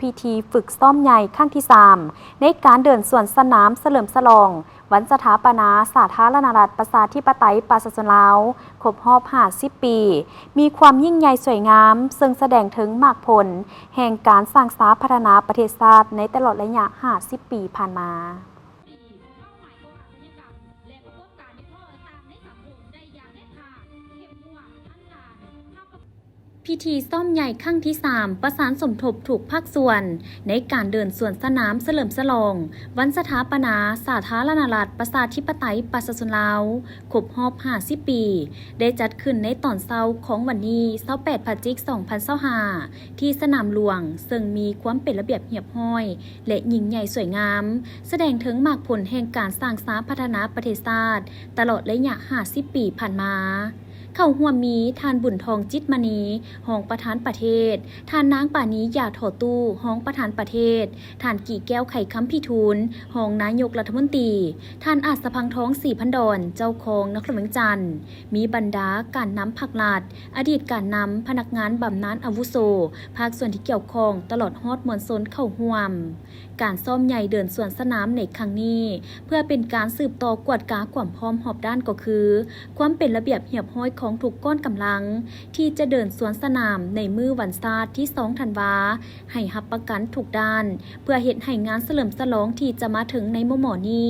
พิธีฝึกซ้อมใหญ่ครั้งที่3ในการเดินสวนสนามเฉลิมฉลองวันสถาปนาสาธารณรัฐประชาธิปไตยประชาชนลาวครบรอบ50 ปีมีความยิ่งใหญ่สวยงามซึ่งแสดงถึงมากผลแห่งการสร้างสรรค์พัฒนาประเทศชาติในตลอดระยะ50 ปีผ่านมาพิธีซ่อมใหญ่ครั้งที่3ประสานสมทบถูกภาคส่วนในการเดินสวนสนามเฉลิมฉลองวันสถาปนาสาธารณรัฐประชาธิปไตยประชาชนลาวครบรอบ50 ปีได้จัดขึ้นในตอนเช้าของวันที่28 พฤศจิกายน 2025ที่สนามหลวงซึ่งมีความเป็นระเบียบเรียบร้อยและยิ่งใหญ่สวยงามแสดงถึงมากผลแห่งการสร้างสรรค์พัฒนาประเทศชาติตลอดระยะ50 ปีผ่านมาเข้าร่วมมีท่านบุญทองจิตมณีรองประธานประเทศท่านนางป่านียาถอตู้รองประธานประเทศท่านกี่แก้วไข่ค้ำพิทูลรองนายกรัฐมนตรีท่านอาจสะพังท้องศรีพันดอนเจ้าของนครหลวงจันทร์มีบรรดาการนำผักหลาดอดีตการนำพนักงานบำนาญอาวุโสภาคส่วนที่เกี่ยวข้องตลอดฮอดมวลชนเข้าร่วมการซ่อมใหญ่เดินสวนสนามในครั้งนี้เพื่อเป็นการสืบต่อกวดกาความพร้อมหอบด้านก็คือความเป็นระเบียบเรียบร้อยของทุกก้อนกำลังที่จะเดินสวนสนามในมื้อวันศาสตร์ที่2 ธันวาให้รับประกันทุกด้านเพื่อเฮ็ดให้งานเฉลิมฉลองที่จะมาถึงในมื้อหมอนี้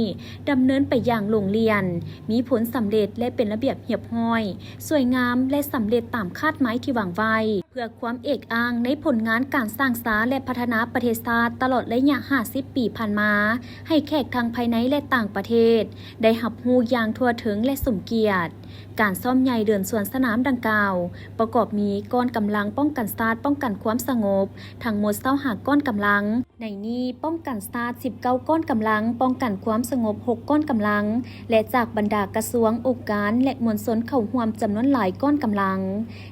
ดำเนินไปอย่างลงเรียนมีผลสำเร็จและเป็นระเบียบเรียบร้อยสวยงามและสำเร็จตามคาดหมายที่วางไว้เพื่อความเอกอ้างในผลงานการสร้างสรรค์และพัฒนาประเทศชาติตลอดระยะ50 ปีผ่านมาให้แขกทางภายในและต่างประเทศได้รับรู้อย่างทั่วถึงและสมเกียรติการซ่อมใหญ่เดินสวนสนามดังกล่าวประกอบมีก้อนกำลังป้องกันชาติป้องกันความสงบทั้งหมด25ก้อนกำลังในนี้ป้องกันชาติ19ก้อนกำลังป้องกันความสงบ6ก้อนกำลังและจากบรรดากระทรวงองค์การและมวลชนเข้าร่วมจำนวนหลายก้อนกำลัง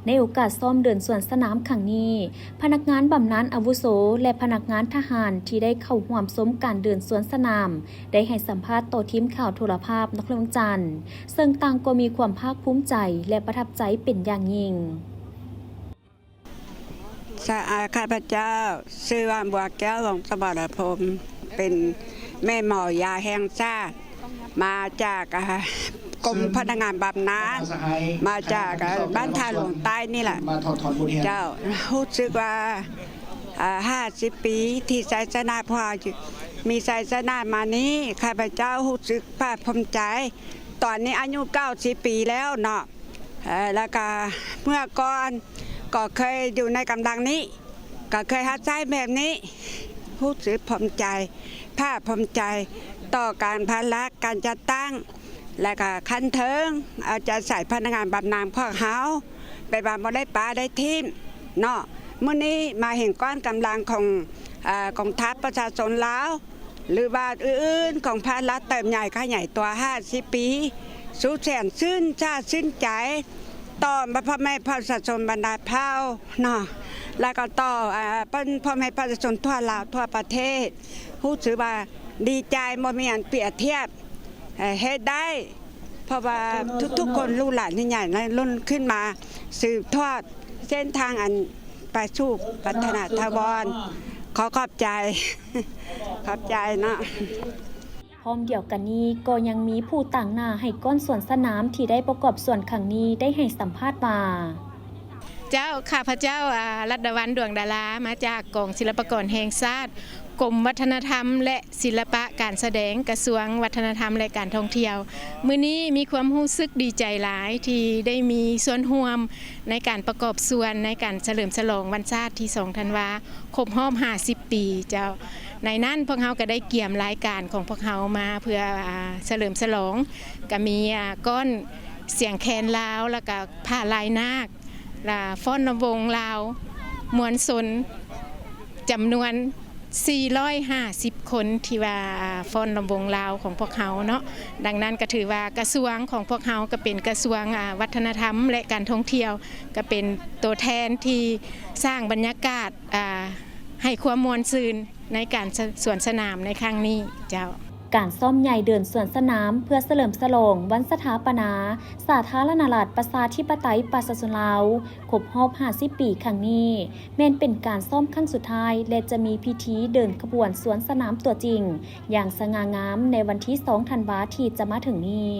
ในโอกาสซ่อมเดินสวนสนามครั้งนี้พนักงานบำนาญอาวุโสและพนักงานทหารที่ได้เข้าร่วมชมการเดินสวนสนามได้ให้สัมภาษณ์ต่อทีมข่าวโทรภาพนครหลวงจันทร์ซึ่งต่างก็มีความภาคภูมิใจและประทับใจเป็นอย่างยิ่งข้าพเจ้าชื่อว่าบัวแก้วหลวงสมรภูมิเป็นแม่หมอยาแห่งชาติมาจากกรมพนักงานบำนาญมาจากบ้านท่าหลวงใต้นี่แหละเจ้ารู้สึกว่า50 ปีที่ชัยชนะพอมีชัยชนะมานี้ข้าพเจ้ารู้สึกภาคภูมิใจตอนนี้อายุ90 ปีแล้วเนาะแล้วก็เมื่อก่อนก็เคยอยู่ในกำลังนี้ก็เคยหาใจแบบนี้รู้สึกภูมิใจภาคภูมิใจต่อการพัฒนาการจัดตั้งและก็คันเทิงเอาจะใส่พนักงานบำนาญพวกเฮาไปบำบ่ได้ปลาได้ทีมเนาะมื้อนี้มาเห็นก้อนกำลังของกองทัพประชาชนลาวหรือว่าอื่นๆของภาครัฐเติมใหญ่ข้าใหญ่ตัว50 ปีสู้แสนชื่นชาติชื่นใจต่อพ่อแม่ประชาชนบรรดาเผ่าเนาะแล้วก็ต่อพ่อแม่ประชาชนทั่วลาวทั่วประเทศรู้สึกว่าดีใจบ่มีอันเปรียบเทียบเฮ็ดได้เพราะว่าทุกๆคนลูกหลานที่ใหญ่ในรุ่นขึ้นมาสืบทอดเส้นทางอันไปสู่พัฒนาถาวรขอบใจเนาะพร้อมเดียวกันนี้ก็ยังมีผู้ต่างหน้าให้ก้อนสวนสนามที่ได้ประกอบส่วนครั้งนี้ได้ให้สัมภาษณ์มาเจ้าข้าพเจ้ารัตดวรรณดวงดารามาจากกองศิลปากรแห่งชาติกรมวัฒนธรรมและศิลปะการแสดงกระทรวงวัฒนธรรมและการท่องเที่ยวมื้อนี้มีความรู้สึกดีใจหลายที่ได้มีส่วนร่วมในการประกอบส่วนในการเฉลิมฉลองวันชาติที่2 ธันวาครบรอบ50 ปีเจ้าในนั้นพวกเราก็ได้เกี่ยมรายการของพวกเรามาเพื่อเฉลิมฉลองก็มีก้อนเสียงแคนลาวแล้วก็ผ้าลายนาคฟ้อนรำวงลาวมวลชนจำนวน450 คนที่ว่าฟ้อนรำวงลาวของพวกเขาเนาะดังนั้นก็ถือว่ากระทรวงของพวกเขาก็เป็นกระทรวงวัฒนธรรมและการท่องเที่ยวก็เป็นตัวแทนที่สร้างบรรยากาศให้ความมวลซื่นในการสวนสนามในครั้งนี้เจ้า การซ่อมใหญ่เดินสวนสนามเพื่อเฉลิมฉลองวันสถาปนาสาธารณรัฐประชาธิปไตยประชาชนลาวครบรอบ50 ปีครั้งนี้แม้นเป็นการซ่อมครั้งสุดท้ายและจะมีพิธีเดินขบวนสวนสนามตัวจริงอย่างสง่างามในวันที่2 ธันวาคมที่จะมาถึงนี้